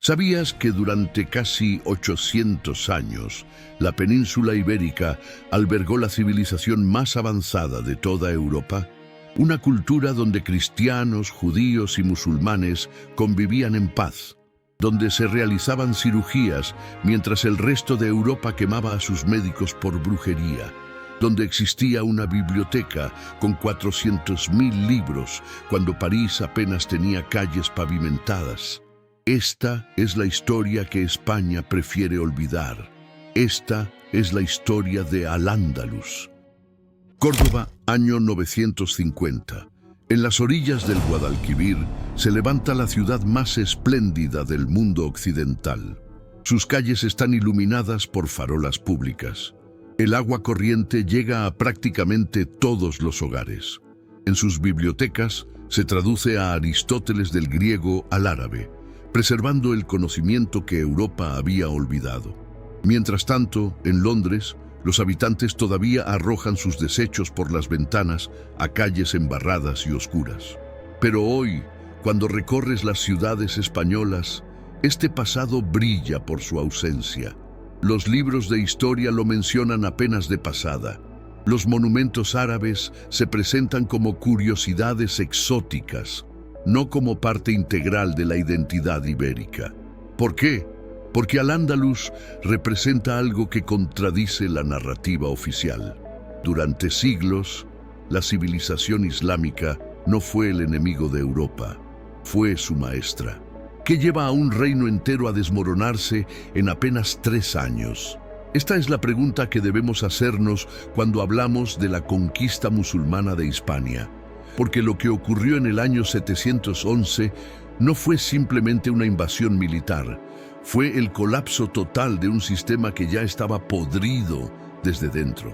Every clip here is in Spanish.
¿Sabías que durante casi 800 años la península ibérica albergó la civilización más avanzada de toda Europa? Una cultura donde cristianos, judíos y musulmanes convivían en paz, donde se realizaban cirugías mientras el resto de Europa quemaba a sus médicos por brujería, donde existía una biblioteca con 400.000 libros cuando París apenas tenía calles pavimentadas. Esta es la historia que España prefiere olvidar. Esta es la historia de Al-Ándalus. Córdoba, año 950. En las orillas del Guadalquivir se levanta la ciudad más espléndida del mundo occidental. Sus calles están iluminadas por farolas públicas. El agua corriente llega a prácticamente todos los hogares. En sus bibliotecas se traduce a Aristóteles del griego al árabe, preservando el conocimiento que Europa había olvidado. Mientras tanto, en Londres, los habitantes todavía arrojan sus desechos por las ventanas a calles embarradas y oscuras. Pero hoy, cuando recorres las ciudades españolas, este pasado brilla por su ausencia. Los libros de historia lo mencionan apenas de pasada. Los monumentos árabes se presentan como curiosidades exóticas, no como parte integral de la identidad ibérica. ¿Por qué? Porque Al-Ándalus representa algo que contradice la narrativa oficial. Durante siglos, la civilización islámica no fue el enemigo de Europa, fue su maestra, que lleva a un reino entero a desmoronarse en apenas 3 años. Esta es la pregunta que debemos hacernos cuando hablamos de la conquista musulmana de Hispania. Porque lo que ocurrió en el año 711 no fue simplemente una invasión militar, fue el colapso total de un sistema que ya estaba podrido desde dentro.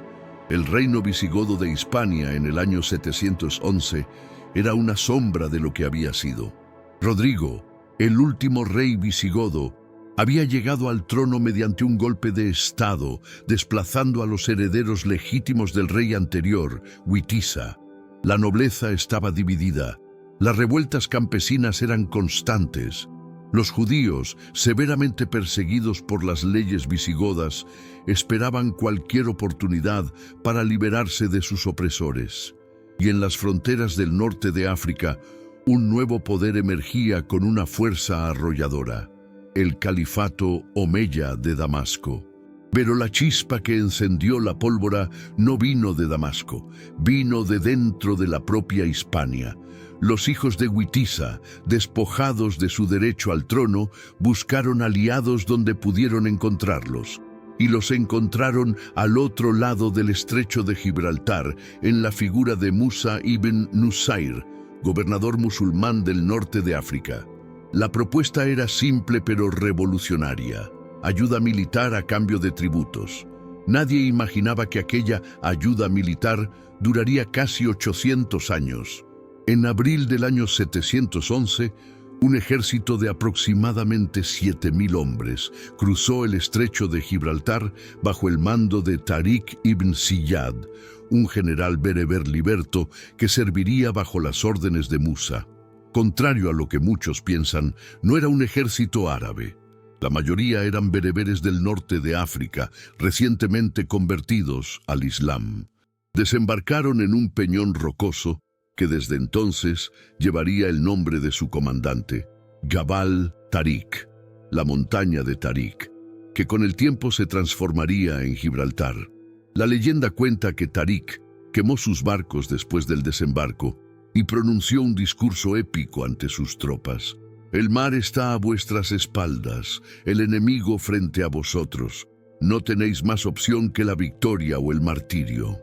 El reino visigodo de Hispania en el año 711 era una sombra de lo que había sido. Rodrigo, el último rey visigodo, había llegado al trono mediante un golpe de estado, desplazando a los herederos legítimos del rey anterior, Witiza. La nobleza estaba dividida. Las revueltas campesinas eran constantes. Los judíos, severamente perseguidos por las leyes visigodas, esperaban cualquier oportunidad para liberarse de sus opresores. Y en las fronteras del norte de África, un nuevo poder emergía con una fuerza arrolladora: el califato omeya de Damasco. Pero la chispa que encendió la pólvora no vino de Damasco, vino de dentro de la propia Hispania. Los hijos de Witiza, despojados de su derecho al trono, buscaron aliados donde pudieron encontrarlos. Y los encontraron al otro lado del estrecho de Gibraltar, en la figura de Musa ibn Nusayr, gobernador musulmán del norte de África. La propuesta era simple pero revolucionaria: ayuda militar a cambio de tributos. Nadie imaginaba que aquella ayuda militar duraría casi 800 años. En abril del año 711, un ejército de aproximadamente 7.000 hombres cruzó el estrecho de Gibraltar bajo el mando de Tariq ibn Ziyad, un general bereber liberto que serviría bajo las órdenes de Musa. Contrario a lo que muchos piensan, no era un ejército árabe. La mayoría eran bereberes del norte de África, recientemente convertidos al Islam. Desembarcaron en un peñón rocoso que desde entonces llevaría el nombre de su comandante, Jabal Tariq, la montaña de Tariq, que con el tiempo se transformaría en Gibraltar. La leyenda cuenta que Tariq quemó sus barcos después del desembarco y pronunció un discurso épico ante sus tropas: «El mar está a vuestras espaldas, el enemigo frente a vosotros. No tenéis más opción que la victoria o el martirio».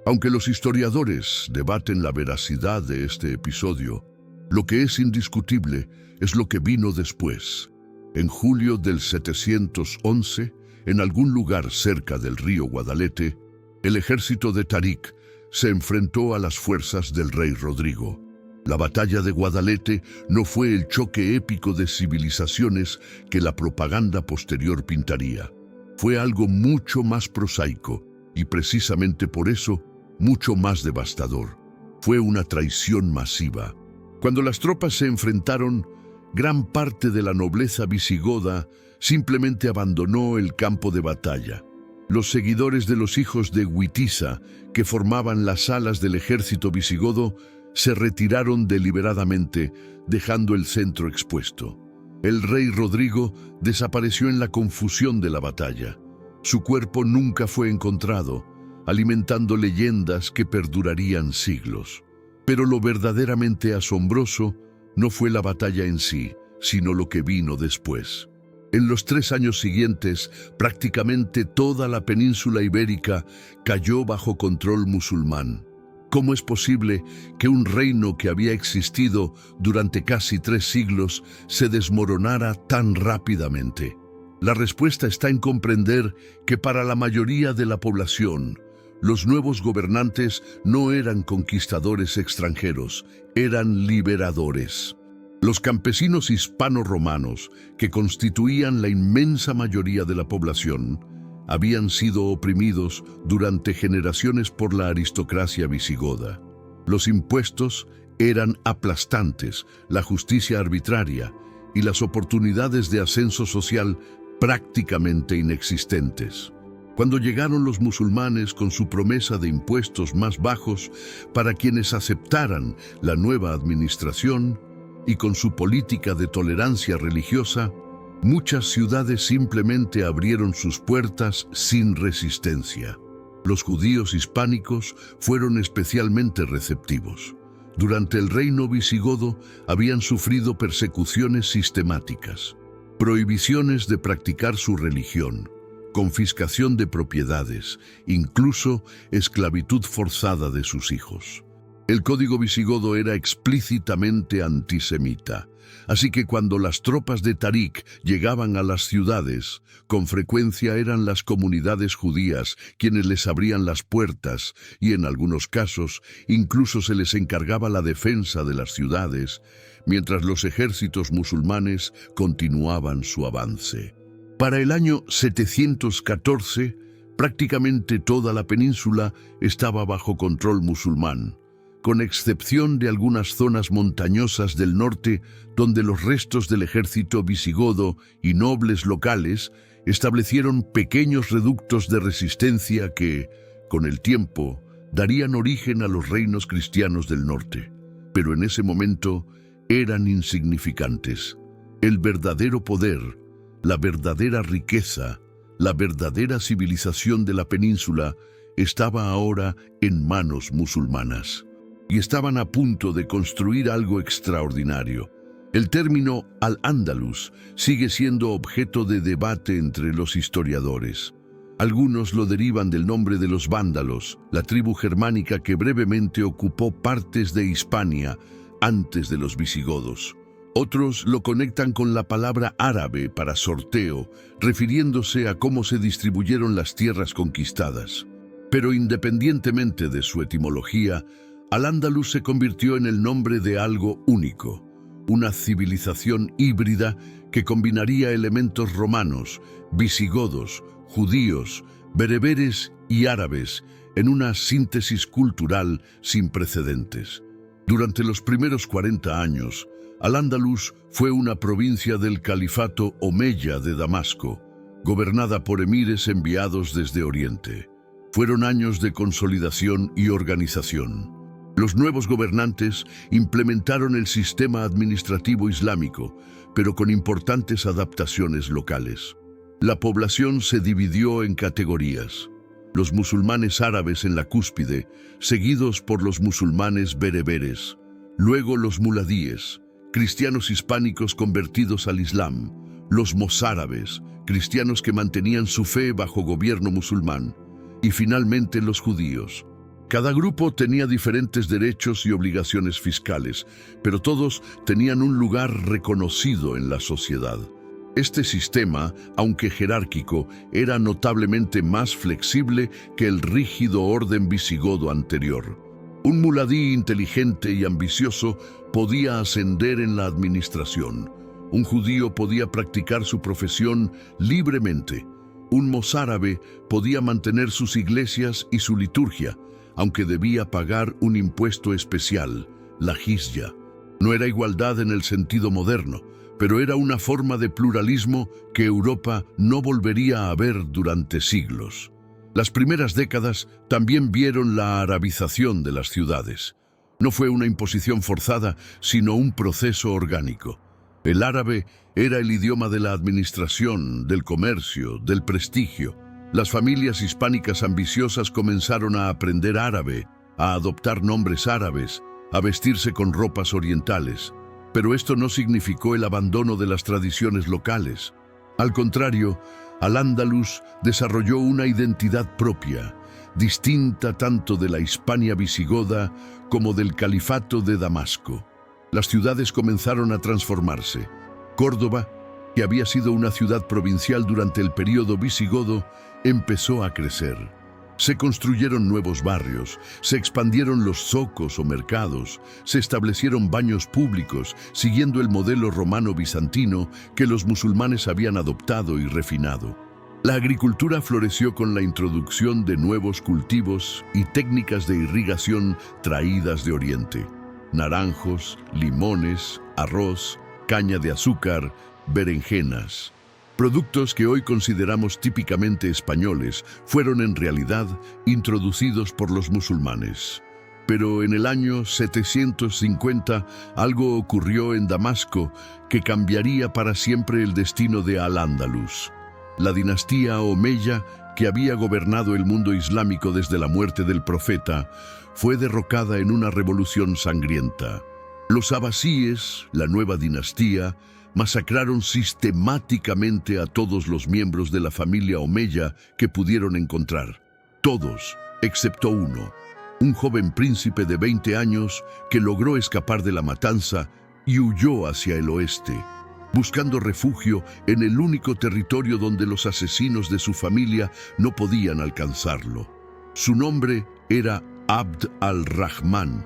Aunque los historiadores debaten la veracidad de este episodio, lo que es indiscutible es lo que vino después. En julio del 711, en algún lugar cerca del río Guadalete, el ejército de Tariq se enfrentó a las fuerzas del rey Rodrigo. La batalla de Guadalete no fue el choque épico de civilizaciones que la propaganda posterior pintaría. Fue algo mucho más prosaico y precisamente por eso mucho más devastador. Fue una traición masiva. Cuando las tropas se enfrentaron, gran parte de la nobleza visigoda simplemente abandonó el campo de batalla. Los seguidores de los hijos de Witiza, que formaban las alas del ejército visigodo, se retiraron deliberadamente, dejando el centro expuesto. El rey Rodrigo desapareció en la confusión de la batalla. Su cuerpo nunca fue encontrado, alimentando leyendas que perdurarían siglos. Pero lo verdaderamente asombroso no fue la batalla en sí, sino lo que vino después. En los 3 años siguientes, prácticamente toda la península ibérica cayó bajo control musulmán. ¿Cómo es posible que un reino que había existido durante casi 3 siglos se desmoronara tan rápidamente? La respuesta está en comprender que para la mayoría de la población, los nuevos gobernantes no eran conquistadores extranjeros, eran liberadores. Los campesinos hispano-romanos, que constituían la inmensa mayoría de la población, habían sido oprimidos durante generaciones por la aristocracia visigoda. Los impuestos eran aplastantes, la justicia arbitraria y las oportunidades de ascenso social prácticamente inexistentes. Cuando llegaron los musulmanes con su promesa de impuestos más bajos para quienes aceptaran la nueva administración, y con su política de tolerancia religiosa, muchas ciudades simplemente abrieron sus puertas sin resistencia. Los judíos hispánicos fueron especialmente receptivos. Durante el reino visigodo habían sufrido persecuciones sistemáticas, prohibiciones de practicar su religión, confiscación de propiedades, incluso esclavitud forzada de sus hijos. El código visigodo era explícitamente antisemita, así que cuando las tropas de Tarik llegaban a las ciudades, con frecuencia eran las comunidades judías quienes les abrían las puertas y en algunos casos incluso se les encargaba la defensa de las ciudades, mientras los ejércitos musulmanes continuaban su avance. Para el año 714, prácticamente toda la península estaba bajo control musulmán, con excepción de algunas zonas montañosas del norte donde los restos del ejército visigodo y nobles locales establecieron pequeños reductos de resistencia que, con el tiempo, darían origen a los reinos cristianos del norte. Pero en ese momento eran insignificantes. El verdadero poder, la verdadera riqueza, la verdadera civilización de la península estaba ahora en manos musulmanas. Y estaban a punto de construir algo extraordinario. El término Al-Ándalus sigue siendo objeto de debate entre los historiadores. Algunos lo derivan del nombre de los vándalos, la tribu germánica que brevemente ocupó partes de Hispania antes de los visigodos. Otros lo conectan con la palabra árabe para sorteo, refiriéndose a cómo se distribuyeron las tierras conquistadas. Pero independientemente de su etimología, Al-Ándalus se convirtió en el nombre de algo único, una civilización híbrida que combinaría elementos romanos, visigodos, judíos, bereberes y árabes en una síntesis cultural sin precedentes. Durante los primeros 40 años, Al-Ándalus fue una provincia del califato omeya de Damasco, gobernada por emires enviados desde Oriente. Fueron años de consolidación y organización. Los nuevos gobernantes implementaron el sistema administrativo islámico, pero con importantes adaptaciones locales. La población se dividió en categorías. Los musulmanes árabes en la cúspide, seguidos por los musulmanes bereberes. Luego los muladíes, cristianos hispánicos convertidos al Islam. Los mozárabes, cristianos que mantenían su fe bajo gobierno musulmán. Y finalmente los judíos. Cada grupo tenía diferentes derechos y obligaciones fiscales, pero todos tenían un lugar reconocido en la sociedad. Este sistema, aunque jerárquico, era notablemente más flexible que el rígido orden visigodo anterior. Un muladí inteligente y ambicioso podía ascender en la administración. Un judío podía practicar su profesión libremente. Un mozárabe podía mantener sus iglesias y su liturgia, aunque debía pagar un impuesto especial, la jizya. No era igualdad en el sentido moderno, pero era una forma de pluralismo que Europa no volvería a ver durante siglos. Las primeras décadas también vieron la arabización de las ciudades. No fue una imposición forzada, sino un proceso orgánico. El árabe era el idioma de la administración, del comercio, del prestigio. Las familias hispánicas ambiciosas comenzaron a aprender árabe, a adoptar nombres árabes, a vestirse con ropas orientales. Pero esto no significó el abandono de las tradiciones locales. Al contrario, Al-Ándalus desarrolló una identidad propia, distinta tanto de la Hispania visigoda como del califato de Damasco. Las ciudades comenzaron a transformarse. Córdoba, que había sido una ciudad provincial durante el período visigodo, empezó a crecer. Se construyeron nuevos barrios, se expandieron los zocos o mercados, se establecieron baños públicos, siguiendo el modelo romano-bizantino que los musulmanes habían adoptado y refinado. La agricultura floreció con la introducción de nuevos cultivos y técnicas de irrigación traídas de Oriente. Naranjos, limones, arroz, caña de azúcar, berenjenas. Productos que hoy consideramos típicamente españoles fueron en realidad introducidos por los musulmanes. Pero en el año 750 algo ocurrió en Damasco que cambiaría para siempre el destino de Al-Ándalus. La dinastía Omeya, que había gobernado el mundo islámico desde la muerte del profeta, fue derrocada en una revolución sangrienta. Los abasíes, la nueva dinastía, masacraron sistemáticamente a todos los miembros de la familia Omeya que pudieron encontrar. Todos, excepto uno, un joven príncipe de 20 años que logró escapar de la matanza y huyó hacia el oeste, buscando refugio en el único territorio donde los asesinos de su familia no podían alcanzarlo. Su nombre era Abd al-Rahman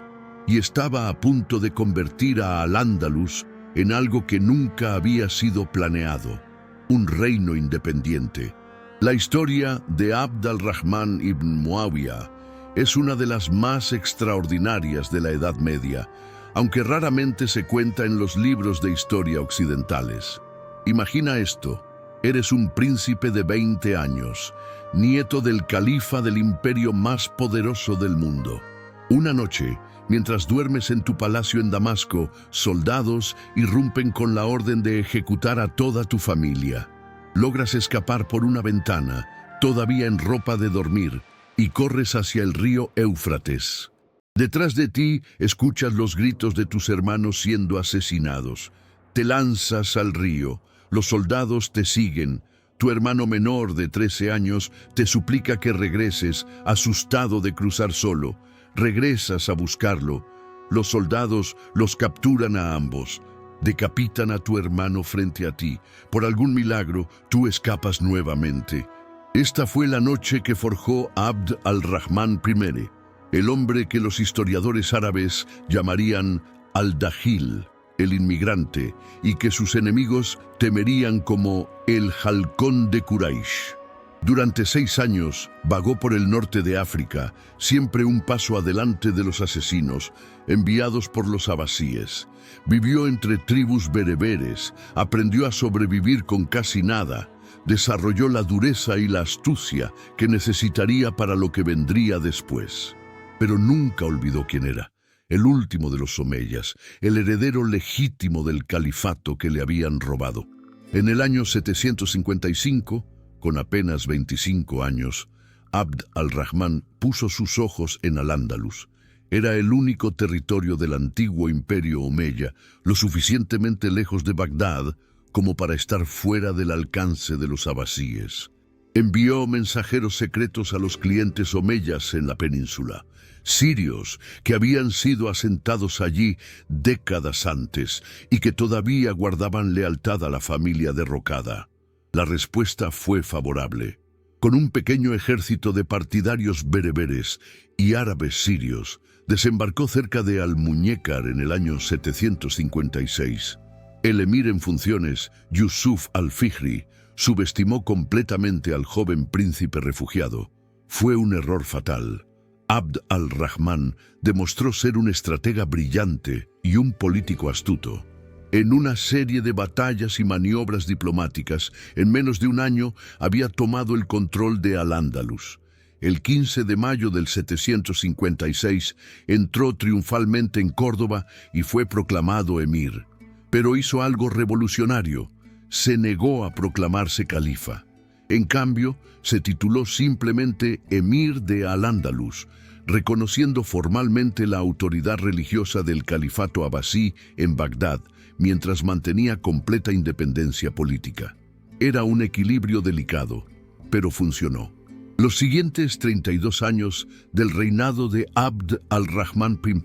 y estaba a punto de convertir a Al-Ándalus en algo que nunca había sido planeado, un reino independiente. La historia de Abd al-Rahman ibn Muawiyah es una de las más extraordinarias de la Edad Media, aunque raramente se cuenta en los libros de historia occidentales. Imagina esto: eres un príncipe de 20 años, nieto del califa del imperio más poderoso del mundo. Una noche, mientras duermes en tu palacio en Damasco, soldados irrumpen con la orden de ejecutar a toda tu familia. Logras escapar por una ventana, todavía en ropa de dormir, y corres hacia el río Éufrates. Detrás de ti escuchas los gritos de tus hermanos siendo asesinados. Te lanzas al río, los soldados te siguen. Tu hermano menor de 13 años te suplica que regreses, asustado de cruzar solo. Regresas a buscarlo. Los soldados los capturan a ambos. Decapitan a tu hermano frente a ti. Por algún milagro, tú escapas nuevamente. Esta fue la noche que forjó Abd al-Rahman I, el hombre que los historiadores árabes llamarían al-Dajil, el inmigrante, y que sus enemigos temerían como el Halcón de Quraysh. Durante 6 años vagó por el norte de África, siempre un paso adelante de los asesinos, enviados por los abasíes. Vivió entre tribus bereberes, aprendió a sobrevivir con casi nada, desarrolló la dureza y la astucia que necesitaría para lo que vendría después. Pero nunca olvidó quién era, el último de los omeyas, el heredero legítimo del califato que le habían robado. En el año 755, con apenas 25 años, Abd al-Rahman puso sus ojos en Al-Ándalus. Era el único territorio del antiguo imperio omeya, lo suficientemente lejos de Bagdad como para estar fuera del alcance de los abasíes. Envió mensajeros secretos a los clientes omeyas en la península, sirios que habían sido asentados allí décadas antes y que todavía guardaban lealtad a la familia derrocada. La respuesta fue favorable. Con un pequeño ejército de partidarios bereberes y árabes sirios, desembarcó cerca de Al-Muñécar en el año 756. El emir en funciones, Yusuf al-Fihri, subestimó completamente al joven príncipe refugiado. Fue un error fatal. Abd al-Rahman demostró ser un estratega brillante y un político astuto. En una serie de batallas y maniobras diplomáticas, en menos de un año había tomado el control de Al-Ándalus. El 15 de mayo del 756 entró triunfalmente en Córdoba y fue proclamado emir. Pero hizo algo revolucionario: se negó a proclamarse califa. En cambio, se tituló simplemente emir de Al-Ándalus, reconociendo formalmente la autoridad religiosa del califato abasí en Bagdad, mientras mantenía completa independencia política. Era un equilibrio delicado, pero funcionó. Los siguientes 32 años del reinado de Abd al-Rahman I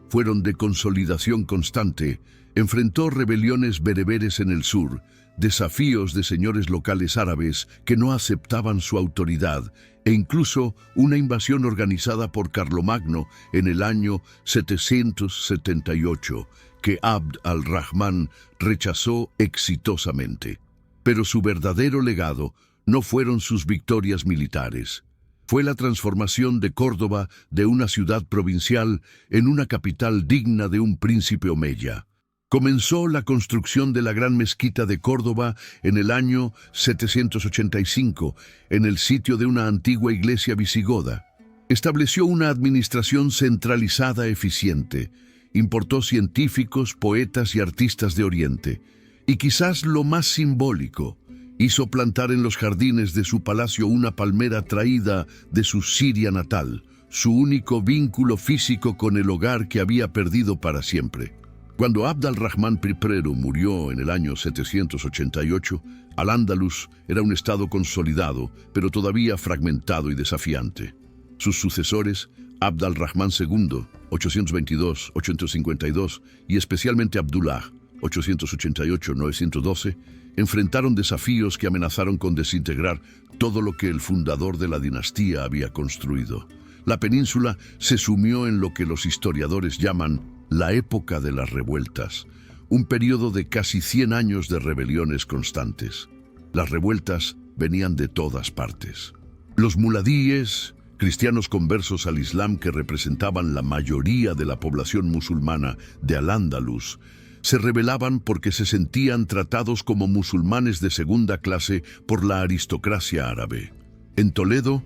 fueron de consolidación constante. Enfrentó rebeliones bereberes en el sur, desafíos de señores locales árabes que no aceptaban su autoridad, e incluso una invasión organizada por Carlomagno en el año 778, que Abd al-Rahman rechazó exitosamente. Pero su verdadero legado no fueron sus victorias militares. Fue la transformación de Córdoba de una ciudad provincial en una capital digna de un príncipe omeya. Comenzó la construcción de la Gran Mezquita de Córdoba en el año 785, en el sitio de una antigua iglesia visigoda. Estableció una administración centralizada eficiente. Importó científicos, poetas y artistas de Oriente. Y quizás lo más simbólico, hizo plantar en los jardines de su palacio una palmera traída de su Siria natal, su único vínculo físico con el hogar que había perdido para siempre. Cuando Abd al-Rahman I murió en el año 788, Al-Ándalus era un estado consolidado, pero todavía fragmentado y desafiante. Sus sucesores, Abd al-Rahman II, 822-852, y especialmente Abdullah, 888-912, enfrentaron desafíos que amenazaron con desintegrar todo lo que el fundador de la dinastía había construido. La península se sumió en lo que los historiadores llaman la época de las revueltas, un periodo de casi 100 años de rebeliones constantes. Las revueltas venían de todas partes. Los muladíes, cristianos conversos al Islam que representaban la mayoría de la población musulmana de Al-Ándalus, se rebelaban porque se sentían tratados como musulmanes de segunda clase por la aristocracia árabe. En Toledo,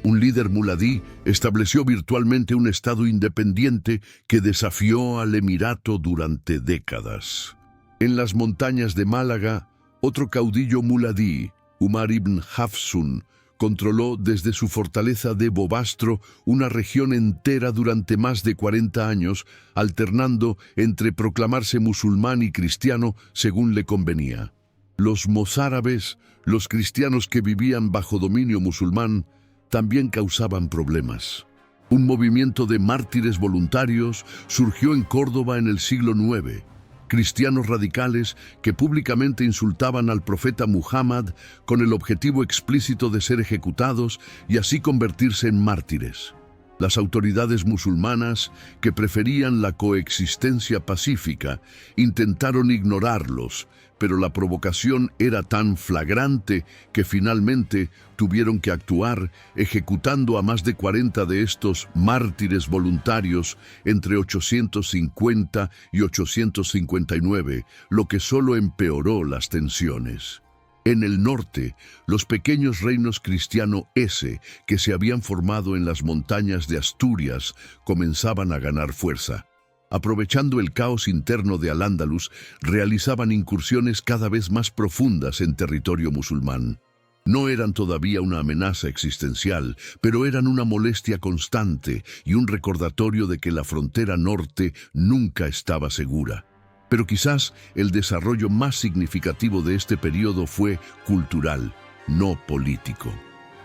un líder muladí estableció virtualmente un estado independiente que desafió al emirato durante décadas. En las montañas de Málaga, otro caudillo muladí, Umar ibn Hafsun, controló desde su fortaleza de Bobastro una región entera durante más de 40 años, alternando entre proclamarse musulmán y cristiano según le convenía. Los mozárabes, los cristianos que vivían bajo dominio musulmán, también causaban problemas. Un movimiento de mártires voluntarios surgió en Córdoba en el siglo IX. Cristianos radicales que públicamente insultaban al profeta Muhammad con el objetivo explícito de ser ejecutados y así convertirse en mártires. Las autoridades musulmanas, que preferían la coexistencia pacífica, intentaron ignorarlos, pero la provocación era tan flagrante que finalmente tuvieron que actuar, ejecutando a más de 40 de estos mártires voluntarios entre 850 y 859, lo que solo empeoró las tensiones. En el norte, los pequeños reinos cristiano-ese que se habían formado en las montañas de Asturias comenzaban a ganar fuerza. Aprovechando el caos interno de Al-Ándalus, realizaban incursiones cada vez más profundas en territorio musulmán. No eran todavía una amenaza existencial, pero eran una molestia constante y un recordatorio de que la frontera norte nunca estaba segura. Pero quizás el desarrollo más significativo de este periodo fue cultural, no político.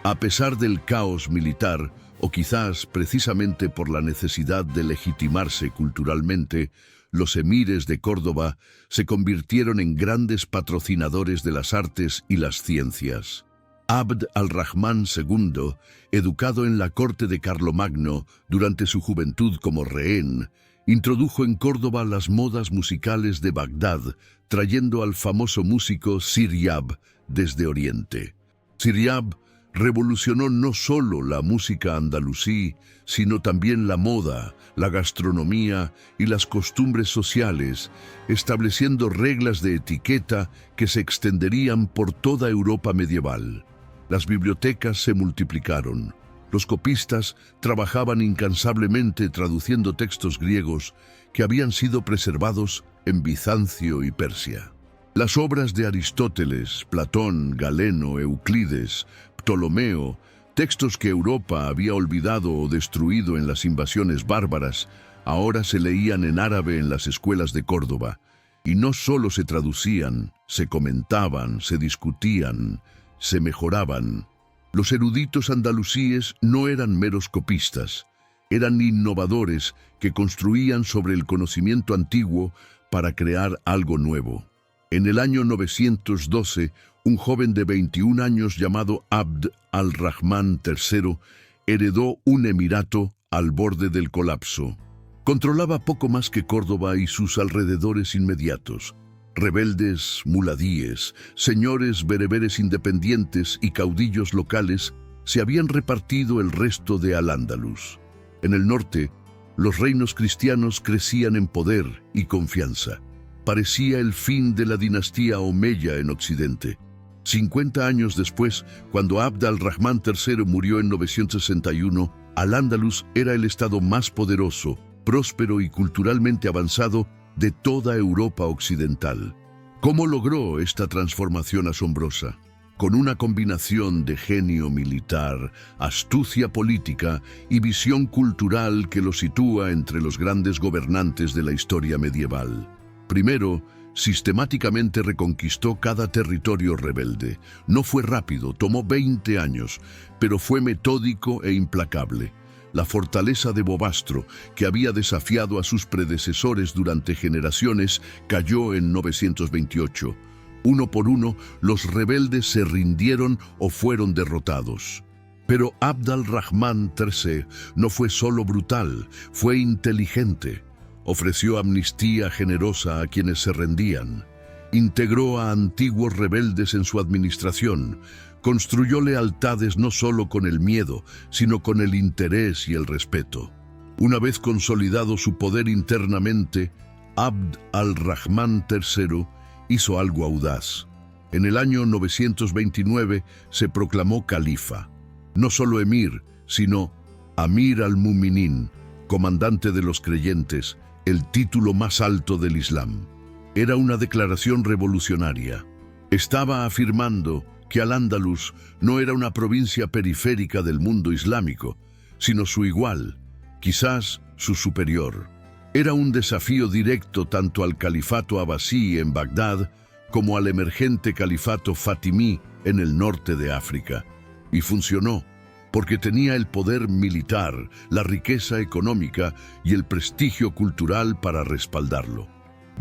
A pesar del caos militar, o quizás precisamente por la necesidad de legitimarse culturalmente, los emires de Córdoba se convirtieron en grandes patrocinadores de las artes y las ciencias. Abd al-Rahman II, educado en la corte de Carlomagno durante su juventud como rehén, introdujo en Córdoba las modas musicales de Bagdad, trayendo al famoso músico Ziryab desde Oriente. Ziryab revolucionó no solo la música andalusí, sino también la moda, la gastronomía y las costumbres sociales, estableciendo reglas de etiqueta que se extenderían por toda Europa medieval. Las bibliotecas se multiplicaron. Los copistas trabajaban incansablemente traduciendo textos griegos que habían sido preservados en Bizancio y Persia. Las obras de Aristóteles, Platón, Galeno, Euclides, Ptolomeo, textos que Europa había olvidado o destruido en las invasiones bárbaras, ahora se leían en árabe en las escuelas de Córdoba, y no solo se traducían, se comentaban, se discutían, se mejoraban. Los eruditos andalusíes no eran meros copistas, eran innovadores que construían sobre el conocimiento antiguo para crear algo nuevo. En el año 912, un joven de 21 años llamado Abd al-Rahman III heredó un emirato al borde del colapso. Controlaba poco más que Córdoba y sus alrededores inmediatos. Rebeldes, muladíes, señores bereberes independientes y caudillos locales se habían repartido el resto de Al-Ándalus. En el norte, los reinos cristianos crecían en poder y confianza. Parecía el fin de la dinastía Omeya en Occidente. 50 años después, cuando Abd al-Rahman III murió en 961, Al-Ándalus era el estado más poderoso, próspero y culturalmente avanzado de toda Europa occidental. ¿Cómo logró esta transformación asombrosa? Con una combinación de genio militar, astucia política y visión cultural que lo sitúa entre los grandes gobernantes de la historia medieval. Primero, sistemáticamente reconquistó cada territorio rebelde. No fue rápido, tomó 20 años, pero fue metódico e implacable. La fortaleza de Bobastro, que había desafiado a sus predecesores durante generaciones, cayó en 928. Uno por uno, los rebeldes se rindieron o fueron derrotados. Pero Abd al-Rahman III no fue solo brutal, fue inteligente. Ofreció amnistía generosa a quienes se rendían. Integró a antiguos rebeldes en su administración. Construyó lealtades no solo con el miedo, sino con el interés y el respeto. Una vez consolidado su poder internamente, Abd al-Rahman III hizo algo audaz. En el año 929 se proclamó califa. No solo emir, sino Amir al-Muminin, comandante de los creyentes, el título más alto del Islam. Era una declaración revolucionaria. Estaba afirmando que Al-Ándalus no era una provincia periférica del mundo islámico, sino su igual, quizás su superior. Era un desafío directo tanto al califato abasí en Bagdad como al emergente califato fatimí en el norte de África. Y funcionó, porque tenía el poder militar, la riqueza económica y el prestigio cultural para respaldarlo.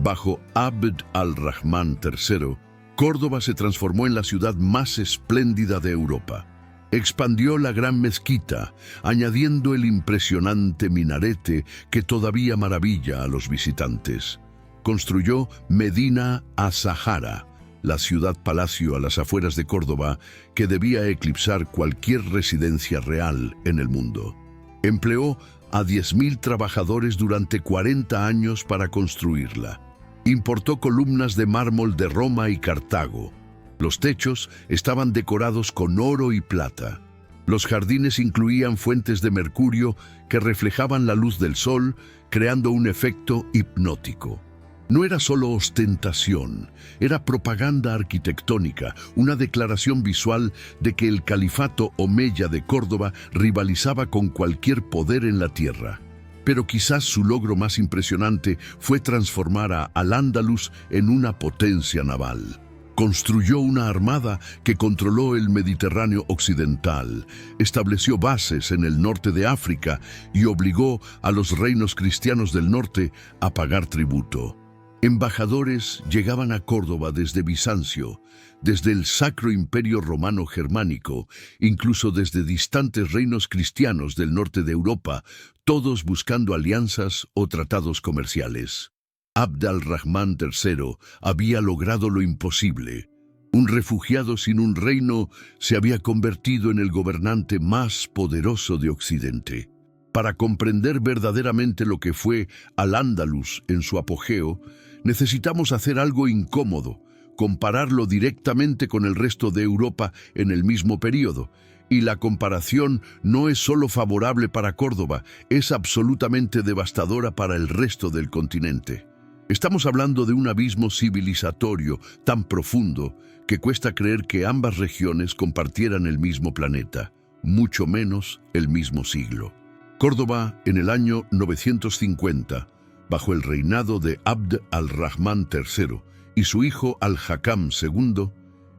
Bajo Abd al-Rahman III, Córdoba se transformó en la ciudad más espléndida de Europa. Expandió la gran mezquita, añadiendo el impresionante minarete que todavía maravilla a los visitantes. Construyó Medina Azahara, la ciudad-palacio a las afueras de Córdoba que debía eclipsar cualquier residencia real en el mundo. Empleó a 10.000 trabajadores durante 40 años para construirla. Importó columnas de mármol de Roma y Cartago. Los techos estaban decorados con oro y plata. Los jardines incluían fuentes de mercurio que reflejaban la luz del sol, creando un efecto hipnótico. No era solo ostentación, era propaganda arquitectónica, una declaración visual de que el califato omeya de Córdoba rivalizaba con cualquier poder en la tierra. Pero quizás su logro más impresionante fue transformar a Al-Ándalus en una potencia naval. Construyó una armada que controló el Mediterráneo occidental, estableció bases en el norte de África y obligó a los reinos cristianos del norte a pagar tributo. Embajadores llegaban a Córdoba desde Bizancio, desde el Sacro Imperio Romano Germánico, incluso desde distantes reinos cristianos del norte de Europa, todos buscando alianzas o tratados comerciales. Abd al-Rahman III había logrado lo imposible. Un refugiado sin un reino se había convertido en el gobernante más poderoso de Occidente. Para comprender verdaderamente lo que fue Al-Ándalus en su apogeo, necesitamos hacer algo incómodo, compararlo directamente con el resto de Europa en el mismo periodo. Y la comparación no es solo favorable para Córdoba, es absolutamente devastadora para el resto del continente. Estamos hablando de un abismo civilizatorio tan profundo que cuesta creer que ambas regiones compartieran el mismo planeta, mucho menos el mismo siglo. Córdoba, en el año 950, bajo el reinado de Abd al-Rahman III y su hijo al-Hakam II,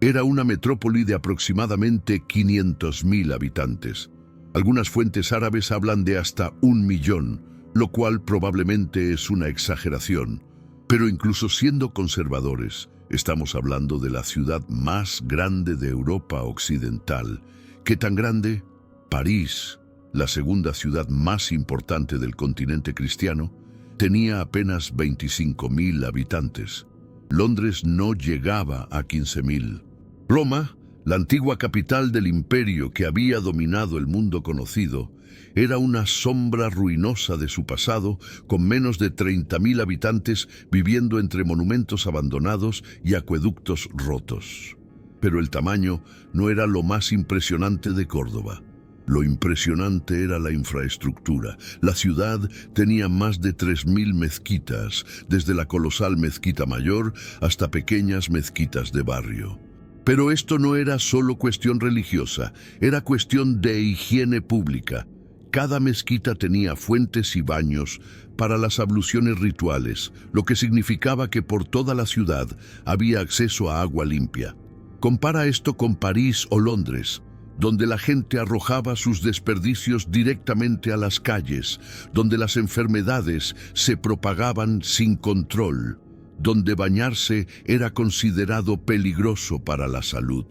era una metrópoli de aproximadamente 500.000 habitantes. Algunas fuentes árabes hablan de hasta 1 millón, lo cual probablemente es una exageración. Pero incluso siendo conservadores, estamos hablando de la ciudad más grande de Europa Occidental. ¿Qué tan grande? París, la segunda ciudad más importante del continente cristiano, tenía apenas 25.000 habitantes. Londres no llegaba a 15.000. Roma, la antigua capital del imperio que había dominado el mundo conocido, era una sombra ruinosa de su pasado, con menos de 30.000 habitantes viviendo entre monumentos abandonados y acueductos rotos. Pero el tamaño no era lo más impresionante de Córdoba. Lo impresionante era la infraestructura. La ciudad tenía más de 3.000 mezquitas, desde la colosal mezquita mayor hasta pequeñas mezquitas de barrio. Pero esto no era solo cuestión religiosa, era cuestión de higiene pública. Cada mezquita tenía fuentes y baños para las abluciones rituales, lo que significaba que por toda la ciudad había acceso a agua limpia. Compara esto con París o Londres, donde la gente arrojaba sus desperdicios directamente a las calles, donde las enfermedades se propagaban sin control, donde bañarse era considerado peligroso para la salud.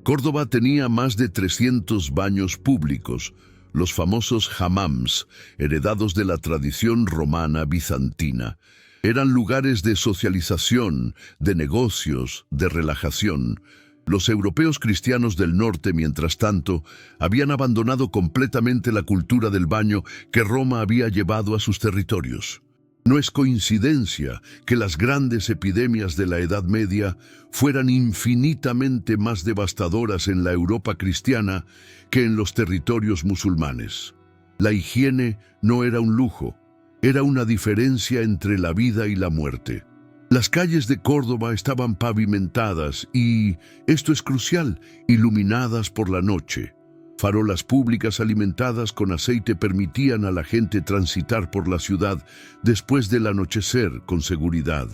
Córdoba tenía más de 300 baños públicos, los famosos hammams, heredados de la tradición romana bizantina. Eran lugares de socialización, de negocios, de relajación. Los europeos cristianos del norte, mientras tanto, habían abandonado completamente la cultura del baño que Roma había llevado a sus territorios. No es coincidencia que las grandes epidemias de la Edad Media fueran infinitamente más devastadoras en la Europa cristiana que en los territorios musulmanes. La higiene no era un lujo, era una diferencia entre la vida y la muerte. Las calles de Córdoba estaban pavimentadas y, esto es crucial, iluminadas por la noche. Farolas públicas alimentadas con aceite permitían a la gente transitar por la ciudad después del anochecer con seguridad.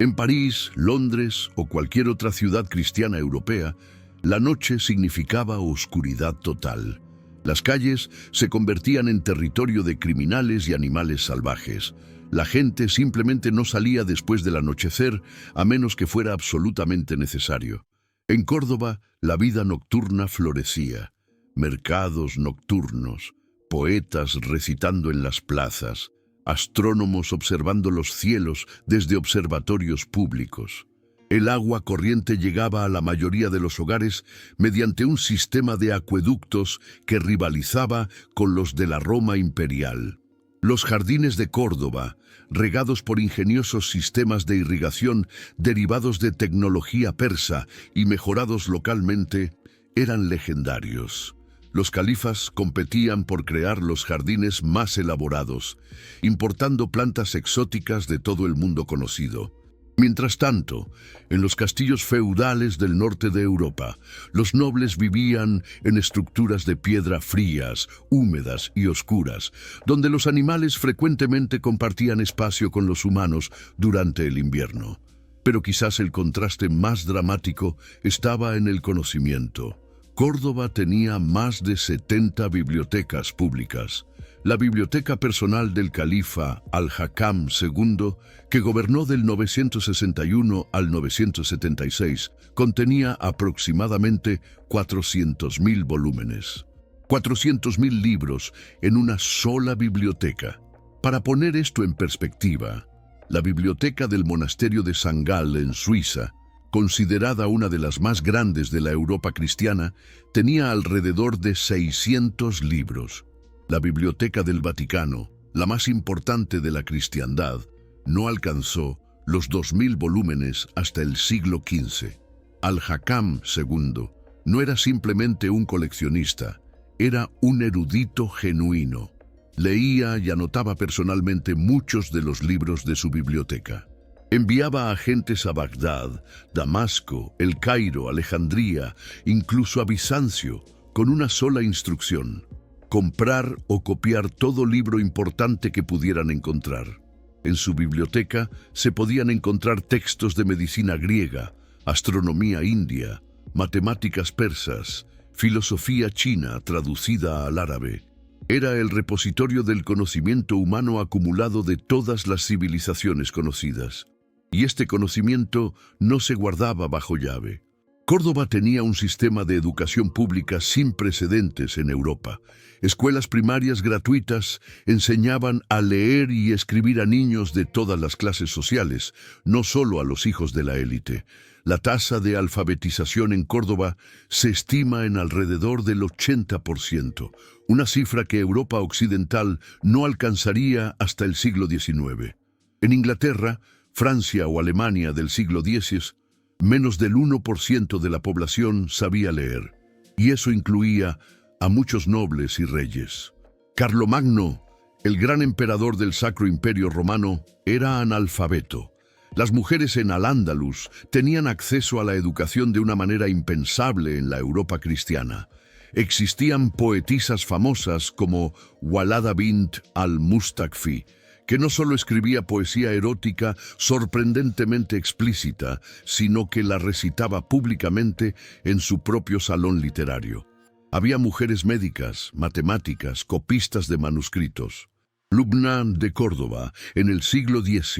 En París, Londres o cualquier otra ciudad cristiana europea, la noche significaba oscuridad total. Las calles se convertían en territorio de criminales y animales salvajes. La gente simplemente no salía después del anochecer a menos que fuera absolutamente necesario. En Córdoba, la vida nocturna florecía. Mercados nocturnos, poetas recitando en las plazas, astrónomos observando los cielos desde observatorios públicos. El agua corriente llegaba a la mayoría de los hogares mediante un sistema de acueductos que rivalizaba con los de la Roma imperial. Los jardines de Córdoba, regados por ingeniosos sistemas de irrigación derivados de tecnología persa y mejorados localmente, eran legendarios. Los califas competían por crear los jardines más elaborados, importando plantas exóticas de todo el mundo conocido. Mientras tanto, en los castillos feudales del norte de Europa, los nobles vivían en estructuras de piedra frías, húmedas y oscuras, donde los animales frecuentemente compartían espacio con los humanos durante el invierno. Pero quizás el contraste más dramático estaba en el conocimiento. Córdoba tenía más de 70 bibliotecas públicas. La biblioteca personal del califa al-Hakam II, que gobernó del 961 al 976, contenía aproximadamente 400.000 volúmenes. 400.000 libros en una sola biblioteca. Para poner esto en perspectiva, la biblioteca del monasterio de San Gall en Suiza considerada una de las más grandes de la Europa cristiana, tenía alrededor de 600 libros. La Biblioteca del Vaticano, la más importante de la cristiandad, no alcanzó los 2000 volúmenes hasta el siglo XV. Al-Hakam II no era simplemente un coleccionista, era un erudito genuino. Leía y anotaba personalmente muchos de los libros de su biblioteca. Enviaba agentes a Bagdad, Damasco, El Cairo, Alejandría, incluso a Bizancio, con una sola instrucción: comprar o copiar todo libro importante que pudieran encontrar. En su biblioteca se podían encontrar textos de medicina griega, astronomía india, matemáticas persas, filosofía china traducida al árabe. Era el repositorio del conocimiento humano acumulado de todas las civilizaciones conocidas. Y este conocimiento no se guardaba bajo llave. Córdoba tenía un sistema de educación pública sin precedentes en Europa. Escuelas primarias gratuitas enseñaban a leer y escribir a niños de todas las clases sociales, no solo a los hijos de la élite. La tasa de alfabetización en Córdoba se estima en alrededor del 80%, una cifra que Europa occidental no alcanzaría hasta el siglo XIX. En Inglaterra, Francia o Alemania del siglo X, menos del 1% de la población sabía leer, y eso incluía a muchos nobles y reyes. Carlomagno, el gran emperador del Sacro Imperio Romano, era analfabeto. Las mujeres en Al-Ándalus tenían acceso a la educación de una manera impensable en la Europa cristiana. Existían poetisas famosas como Walada bint al-Mustakfi, que no solo escribía poesía erótica sorprendentemente explícita, sino que la recitaba públicamente en su propio salón literario. Había mujeres médicas, matemáticas, copistas de manuscritos. Lubna de Córdoba, en el siglo X,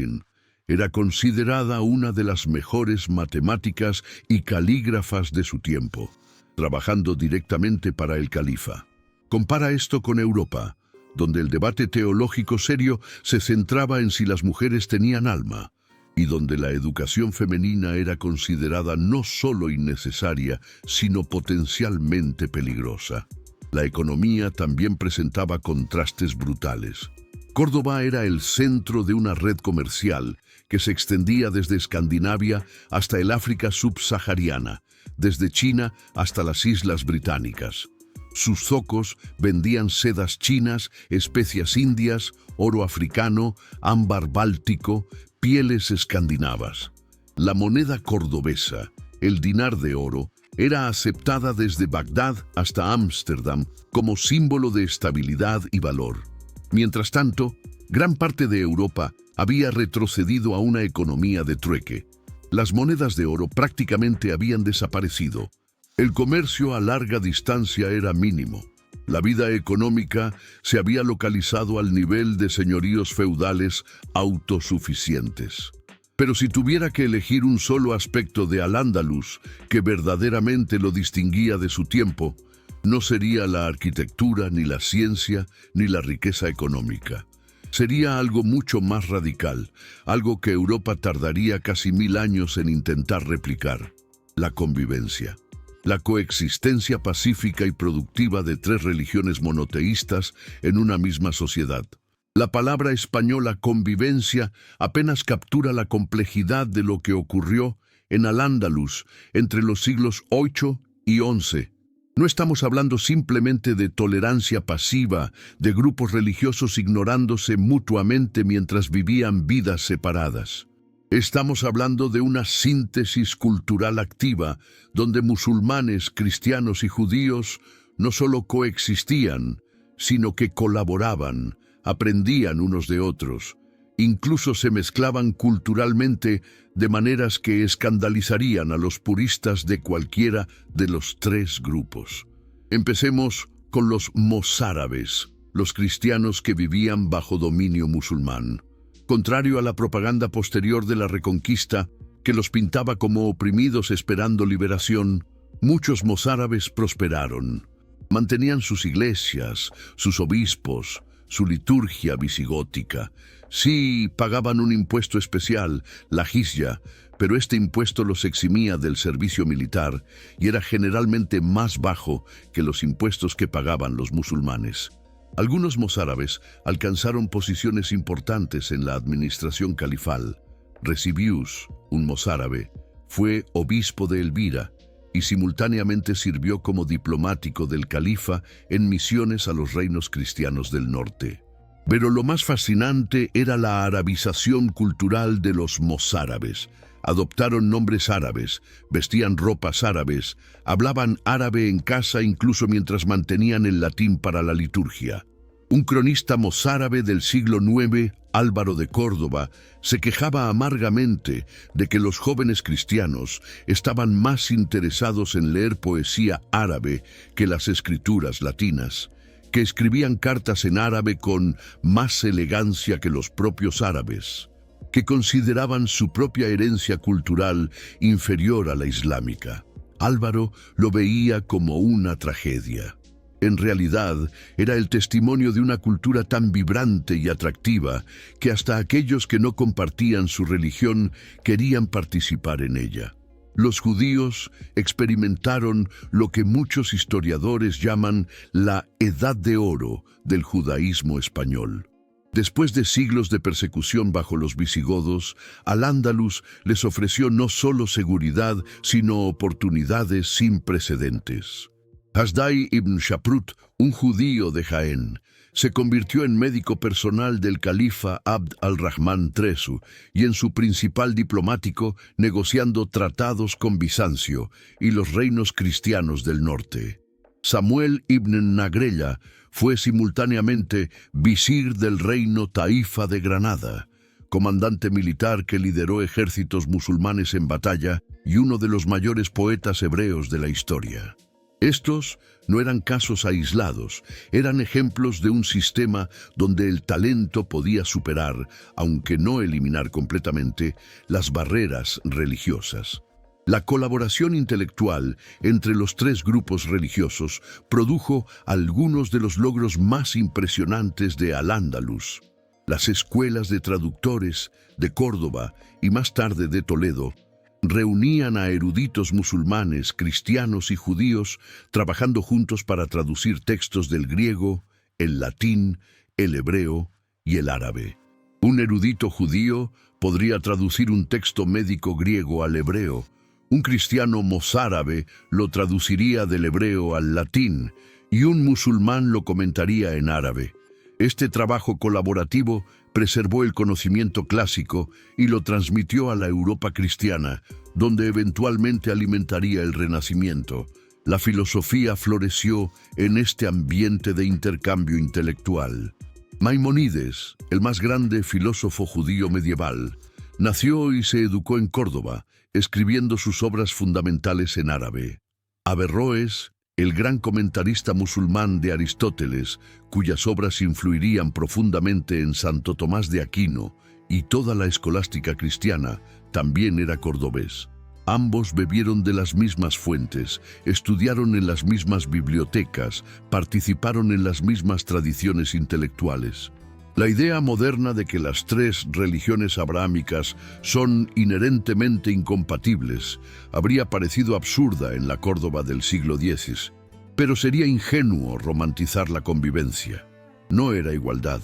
era considerada una de las mejores matemáticas y calígrafas de su tiempo, trabajando directamente para el califa. Compara esto con Europa, donde el debate teológico serio se centraba en si las mujeres tenían alma, y donde la educación femenina era considerada no solo innecesaria, sino potencialmente peligrosa. La economía también presentaba contrastes brutales. Córdoba era el centro de una red comercial que se extendía desde Escandinavia hasta el África subsahariana, desde China hasta las Islas Británicas. Sus zocos vendían sedas chinas, especias indias, oro africano, ámbar báltico, pieles escandinavas. La moneda cordobesa, el dinar de oro, era aceptada desde Bagdad hasta Ámsterdam como símbolo de estabilidad y valor. Mientras tanto, gran parte de Europa había retrocedido a una economía de trueque. Las monedas de oro prácticamente habían desaparecido. El comercio a larga distancia era mínimo. La vida económica se había localizado al nivel de señoríos feudales autosuficientes. Pero si tuviera que elegir un solo aspecto de Al-Ándalus que verdaderamente lo distinguía de su tiempo, no sería la arquitectura, ni la ciencia, ni la riqueza económica. Sería algo mucho más radical, algo que Europa tardaría casi 1000 años en intentar replicar: la convivencia. La coexistencia pacífica y productiva de 3 religiones monoteístas en una misma sociedad. La palabra española convivencia apenas captura la complejidad de lo que ocurrió en Al-Ándalus entre los siglos VIII y XI. No estamos hablando simplemente de tolerancia pasiva, de grupos religiosos ignorándose mutuamente mientras vivían vidas separadas. Estamos hablando de una síntesis cultural activa, donde musulmanes, cristianos y judíos no solo coexistían, sino que colaboraban, aprendían unos de otros, incluso se mezclaban culturalmente de maneras que escandalizarían a los puristas de cualquiera de los 3 grupos. Empecemos con los mozárabes, los cristianos que vivían bajo dominio musulmán. Contrario a la propaganda posterior de la Reconquista, que los pintaba como oprimidos esperando liberación, muchos mozárabes prosperaron. Mantenían sus iglesias, sus obispos, su liturgia visigótica. Sí, pagaban un impuesto especial, la jizya, pero este impuesto los eximía del servicio militar y era generalmente más bajo que los impuestos que pagaban los musulmanes. Algunos mozárabes alcanzaron posiciones importantes en la administración califal. Recibius, un mozárabe, fue obispo de Elvira y simultáneamente sirvió como diplomático del califa en misiones a los reinos cristianos del norte. Pero lo más fascinante era la arabización cultural de los mozárabes. Adoptaron nombres árabes, vestían ropas árabes, hablaban árabe en casa incluso mientras mantenían el latín para la liturgia. Un cronista mozárabe del siglo IX, Álvaro de Córdoba, se quejaba amargamente de que los jóvenes cristianos estaban más interesados en leer poesía árabe que las escrituras latinas, que escribían cartas en árabe con más elegancia que los propios árabes, que consideraban su propia herencia cultural inferior a la islámica. Álvaro lo veía como una tragedia. En realidad, era el testimonio de una cultura tan vibrante y atractiva que hasta aquellos que no compartían su religión querían participar en ella. Los judíos experimentaron lo que muchos historiadores llaman la Edad de Oro del judaísmo español. Después de siglos de persecución bajo los visigodos, Al-Ándalus les ofreció no solo seguridad, sino oportunidades sin precedentes. Hasdai ibn Shaprut, un judío de Jaén, se convirtió en médico personal del califa Abd al-Rahman III y en su principal diplomático negociando tratados con Bizancio y los reinos cristianos del norte. Samuel ibn Nagrella fue simultáneamente visir del reino Taifa de Granada, comandante militar que lideró ejércitos musulmanes en batalla y uno de los mayores poetas hebreos de la historia. Estos no eran casos aislados, eran ejemplos de un sistema donde el talento podía superar, aunque no eliminar completamente, las barreras religiosas. La colaboración intelectual entre los tres grupos religiosos produjo algunos de los logros más impresionantes de Al-Ándalus. Las escuelas de traductores de Córdoba y más tarde de Toledo reunían a eruditos musulmanes, cristianos y judíos trabajando juntos para traducir textos del griego, el latín, el hebreo y el árabe. Un erudito judío podría traducir un texto médico griego al hebreo. Un cristiano mozárabe lo traduciría del hebreo al latín y un musulmán lo comentaría en árabe. Este trabajo colaborativo preservó el conocimiento clásico y lo transmitió a la Europa cristiana, donde eventualmente alimentaría el Renacimiento. La filosofía floreció en este ambiente de intercambio intelectual. Maimónides, el más grande filósofo judío medieval, nació y se educó en Córdoba, escribiendo sus obras fundamentales en árabe. Averroes, el gran comentarista musulmán de Aristóteles, cuyas obras influirían profundamente en Santo Tomás de Aquino y toda la escolástica cristiana, también era cordobés. Ambos bebieron de las mismas fuentes, estudiaron en las mismas bibliotecas, participaron en las mismas tradiciones intelectuales. La idea moderna de que las tres religiones abrahámicas son inherentemente incompatibles habría parecido absurda en la Córdoba del siglo X, pero sería ingenuo romantizar la convivencia. No era igualdad.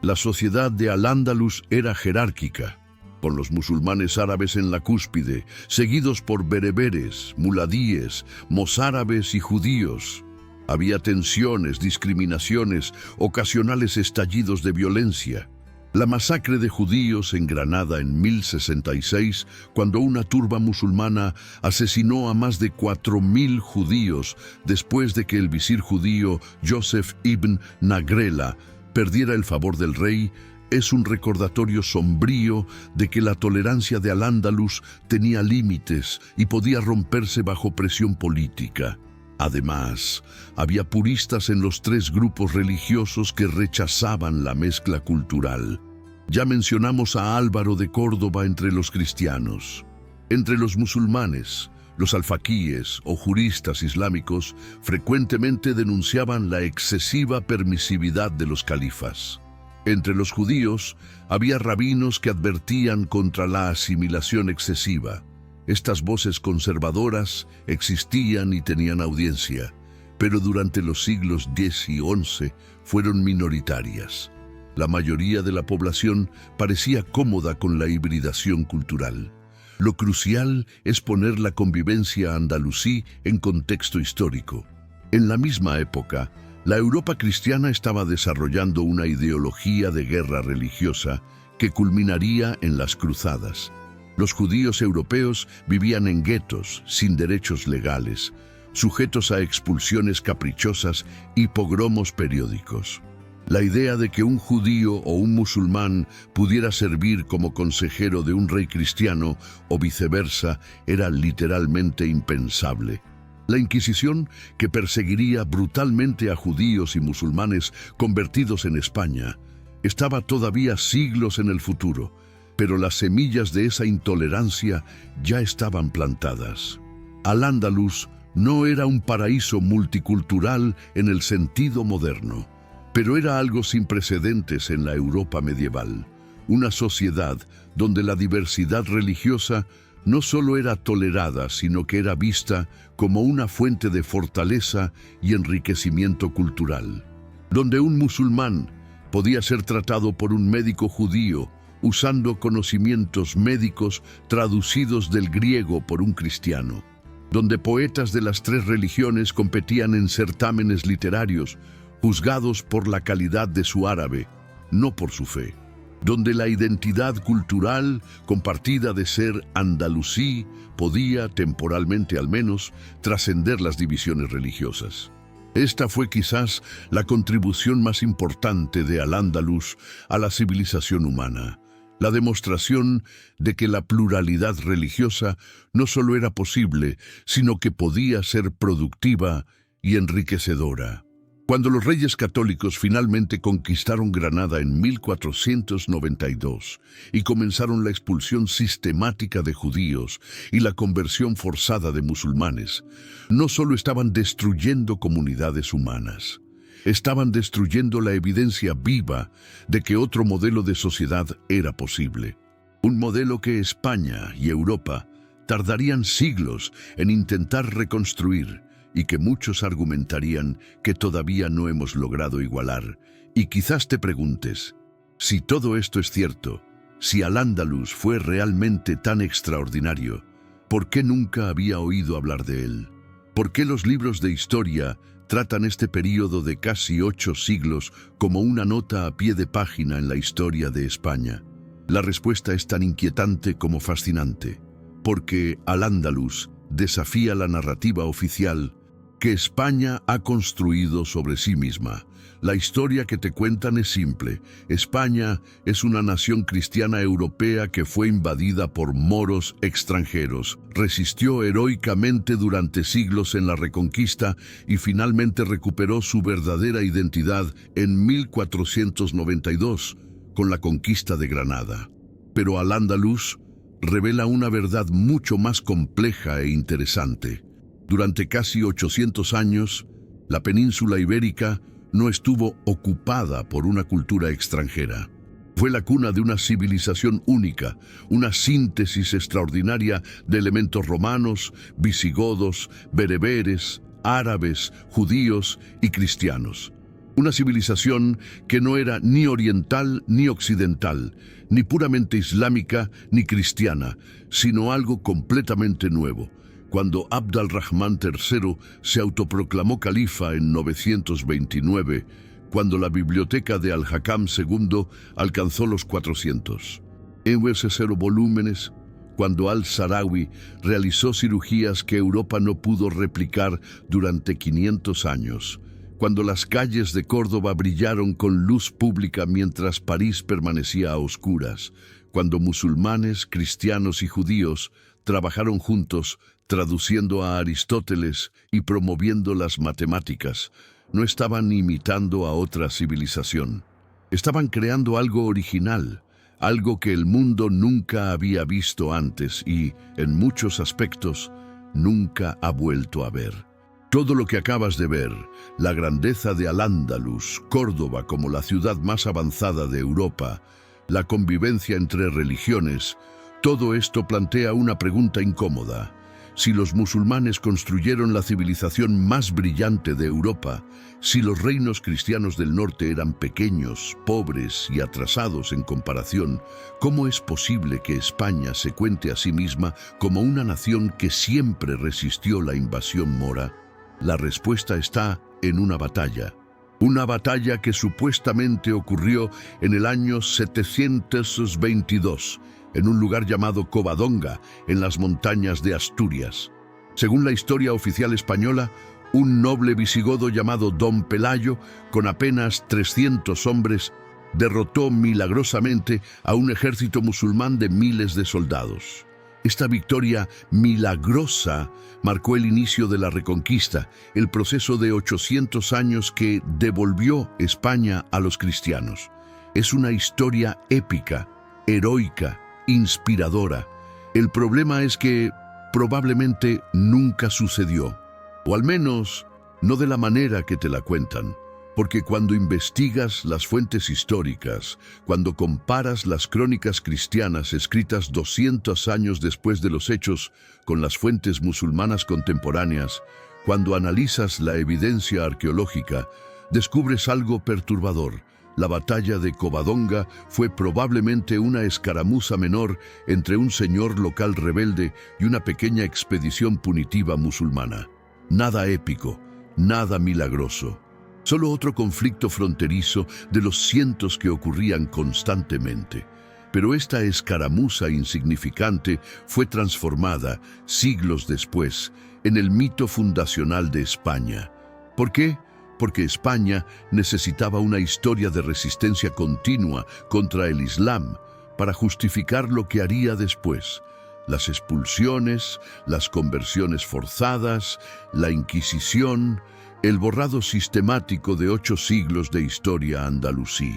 La sociedad de Al-Ándalus era jerárquica, con los musulmanes árabes en la cúspide, seguidos por bereberes, muladíes, mozárabes y judíos. Había tensiones, discriminaciones, ocasionales estallidos de violencia. La masacre de judíos en Granada en 1066, cuando una turba musulmana asesinó a más de 4000 judíos después de que el visir judío Joseph ibn Nagrela perdiera el favor del rey, es un recordatorio sombrío de que la tolerancia de Al-Ándalus tenía límites y podía romperse bajo presión política. Además, había puristas en los tres grupos religiosos que rechazaban la mezcla cultural. Ya mencionamos a Álvaro de Córdoba entre los cristianos. Entre los musulmanes, Los alfaquíes o juristas islámicos frecuentemente denunciaban la excesiva permisividad de los califas. Entre los judíos había rabinos que advertían contra la asimilación excesiva. Estas voces conservadoras existían y tenían audiencia, pero durante los siglos X y XI fueron minoritarias. La mayoría de la población parecía cómoda con la hibridación cultural. Lo crucial es poner la convivencia andalusí en contexto histórico. En la misma época, la Europa cristiana estaba desarrollando una ideología de guerra religiosa que culminaría en las cruzadas. Los judíos europeos vivían en guetos, sin derechos legales, sujetos a expulsiones caprichosas y pogromos periódicos. La idea de que un judío o un musulmán pudiera servir como consejero de un rey cristiano o viceversa era literalmente impensable. La Inquisición, que perseguiría brutalmente a judíos y musulmanes convertidos en España, estaba todavía siglos en el futuro, pero las semillas de esa intolerancia ya estaban plantadas. Al-Ándalus no era un paraíso multicultural en el sentido moderno, pero era algo sin precedentes en la Europa medieval, una sociedad donde la diversidad religiosa no solo era tolerada, sino que era vista como una fuente de fortaleza y enriquecimiento cultural, donde un musulmán podía ser tratado por un médico judío usando conocimientos médicos traducidos del griego por un cristiano, donde poetas de las tres religiones competían en certámenes literarios, juzgados por la calidad de su árabe, no por su fe, donde la identidad cultural compartida de ser andalusí podía, temporalmente al menos, trascender las divisiones religiosas. Esta fue quizás la contribución más importante de Al-Ándalus a la civilización humana, la demostración de que la pluralidad religiosa no solo era posible, sino que podía ser productiva y enriquecedora. Cuando los reyes católicos finalmente conquistaron Granada en 1492 y comenzaron la expulsión sistemática de judíos y la conversión forzada de musulmanes, no solo estaban destruyendo comunidades humanas, estaban destruyendo la evidencia viva de que otro modelo de sociedad era posible. Un modelo que España y Europa tardarían siglos en intentar reconstruir, y que muchos argumentarían que todavía no hemos logrado igualar. Y quizás te preguntes, si todo esto es cierto, si Al-Ándalus fue realmente tan extraordinario, ¿por qué nunca había oído hablar de él? ¿Por qué los libros de historia tratan este período de casi 8 siglos como una nota a pie de página en la historia de España? La respuesta es tan inquietante como fascinante, porque Al-Ándalus desafía la narrativa oficial que España ha construido sobre sí misma. La historia que te cuentan es simple. España es una nación cristiana europea que fue invadida por moros extranjeros, resistió heroicamente durante siglos en la Reconquista y finalmente recuperó su verdadera identidad en 1492 con la conquista de Granada. Pero Al-Ándalus revela una verdad mucho más compleja e interesante. Durante casi 800 años, la península ibérica no estuvo ocupada por una cultura extranjera. Fue la cuna de una civilización única, una síntesis extraordinaria de elementos romanos, visigodos, bereberes, árabes, judíos y cristianos. Una civilización que no era ni oriental ni occidental, ni puramente islámica ni cristiana, sino algo completamente nuevo. Cuando Abd al-Rahman III se autoproclamó califa en 929, cuando la biblioteca de Al-Hakam II alcanzó los 400. En 0 volúmenes, cuando Al-Sarawi realizó cirugías que Europa no pudo replicar durante 500 años, cuando las calles de Córdoba brillaron con luz pública mientras París permanecía a oscuras, cuando musulmanes, cristianos y judíos trabajaron juntos, traduciendo a Aristóteles y promoviendo las matemáticas, no estaban imitando a otra civilización. Estaban creando algo original, algo que el mundo nunca había visto antes y, en muchos aspectos, nunca ha vuelto a ver. Todo lo que acabas de ver, la grandeza de Al-Ándalus, Córdoba como la ciudad más avanzada de Europa, la convivencia entre religiones, todo esto plantea una pregunta incómoda. Si los musulmanes construyeron la civilización más brillante de Europa, si los reinos cristianos del norte eran pequeños, pobres y atrasados en comparación, ¿cómo es posible que España se cuente a sí misma como una nación que siempre resistió la invasión mora? La respuesta está en una batalla. Una batalla que supuestamente ocurrió en el año 722, en un lugar llamado Covadonga, en las montañas de Asturias. Según la historia oficial española, un noble visigodo llamado Don Pelayo, con apenas 300 hombres, derrotó milagrosamente a un ejército musulmán de miles de soldados. Esta victoria milagrosa marcó el inicio de la Reconquista, el proceso de 800 años que devolvió España a los cristianos. Es una historia épica, heroica, inspiradora. El problema es que probablemente nunca sucedió, o al menos no de la manera que te la cuentan. Porque cuando investigas las fuentes históricas, cuando comparas las crónicas cristianas escritas 200 años después de los hechos con las fuentes musulmanas contemporáneas, cuando analizas la evidencia arqueológica, descubres algo perturbador. La batalla de Covadonga fue probablemente una escaramuza menor entre un señor local rebelde y una pequeña expedición punitiva musulmana. Nada épico, nada milagroso. Solo otro conflicto fronterizo de los cientos que ocurrían constantemente. Pero esta escaramuza insignificante fue transformada, siglos después, en el mito fundacional de España. ¿Por qué? Porque España necesitaba una historia de resistencia continua contra el Islam para justificar lo que haría después. Las expulsiones, las conversiones forzadas, la Inquisición, el borrado sistemático de 8 siglos de historia andalusí.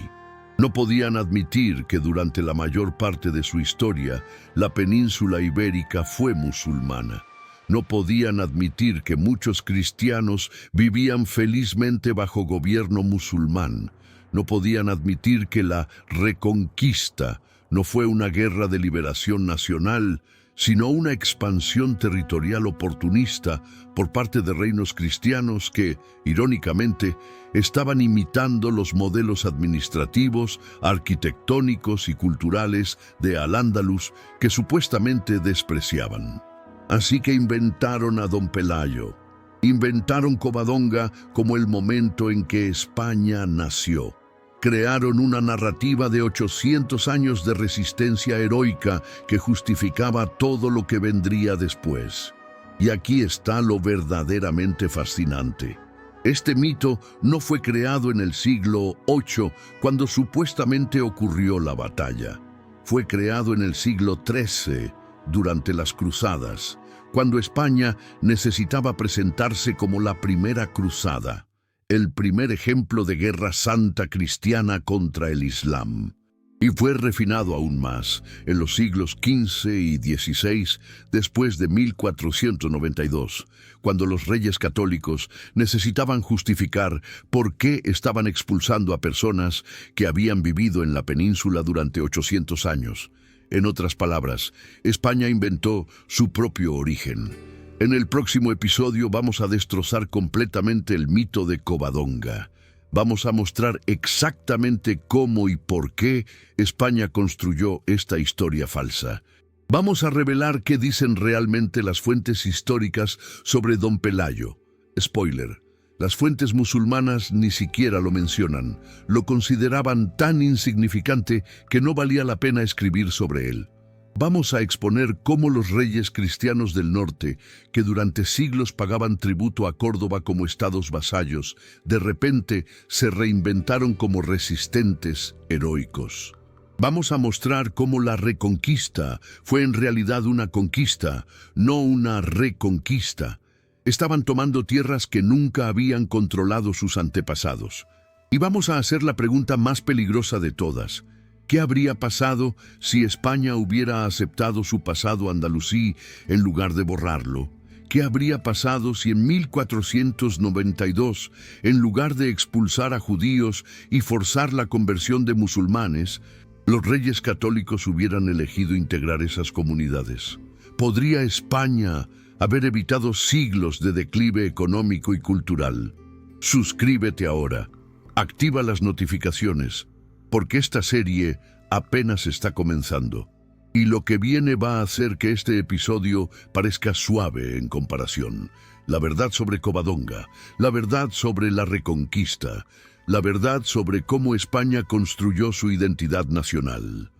No podían admitir que durante la mayor parte de su historia la península ibérica fue musulmana. No podían admitir que muchos cristianos vivían felizmente bajo gobierno musulmán. No podían admitir que la Reconquista no fue una guerra de liberación nacional, sino una expansión territorial oportunista por parte de reinos cristianos que, irónicamente, estaban imitando los modelos administrativos, arquitectónicos y culturales de Al-Ándalus que supuestamente despreciaban. Así que inventaron a Don Pelayo. Inventaron Covadonga como el momento en que España nació. Crearon una narrativa de 800 años de resistencia heroica que justificaba todo lo que vendría después. Y aquí está lo verdaderamente fascinante. Este mito no fue creado en el siglo VIII, cuando supuestamente ocurrió la batalla. Fue creado en el siglo XIII, durante las Cruzadas, cuando España necesitaba presentarse como la primera cruzada. El primer ejemplo de guerra santa cristiana contra el Islam. Y fue refinado aún más en los siglos XV y XVI, después de 1492, cuando los reyes católicos necesitaban justificar por qué estaban expulsando a personas que habían vivido en la península durante 800 años. En otras palabras, España inventó su propio origen. En el próximo episodio vamos a destrozar completamente el mito de Covadonga. Vamos a mostrar exactamente cómo y por qué España construyó esta historia falsa. Vamos a revelar qué dicen realmente las fuentes históricas sobre Don Pelayo. Spoiler: las fuentes musulmanas ni siquiera lo mencionan. Lo consideraban tan insignificante que no valía la pena escribir sobre él. Vamos a exponer cómo los reyes cristianos del norte, que durante siglos pagaban tributo a Córdoba como estados vasallos, de repente se reinventaron como resistentes heroicos. Vamos a mostrar cómo la Reconquista fue en realidad una conquista, no una reconquista. Estaban tomando tierras que nunca habían controlado sus antepasados. Y vamos a hacer la pregunta más peligrosa de todas. ¿Qué habría pasado si España hubiera aceptado su pasado andalusí en lugar de borrarlo? ¿Qué habría pasado si en 1492, en lugar de expulsar a judíos y forzar la conversión de musulmanes, los reyes católicos hubieran elegido integrar esas comunidades? ¿Podría España haber evitado siglos de declive económico y cultural? Suscríbete ahora, activa las notificaciones, porque esta serie apenas está comenzando. Y lo que viene va a hacer que este episodio parezca suave en comparación. La verdad sobre Covadonga, la verdad sobre la Reconquista, la verdad sobre cómo España construyó su identidad nacional.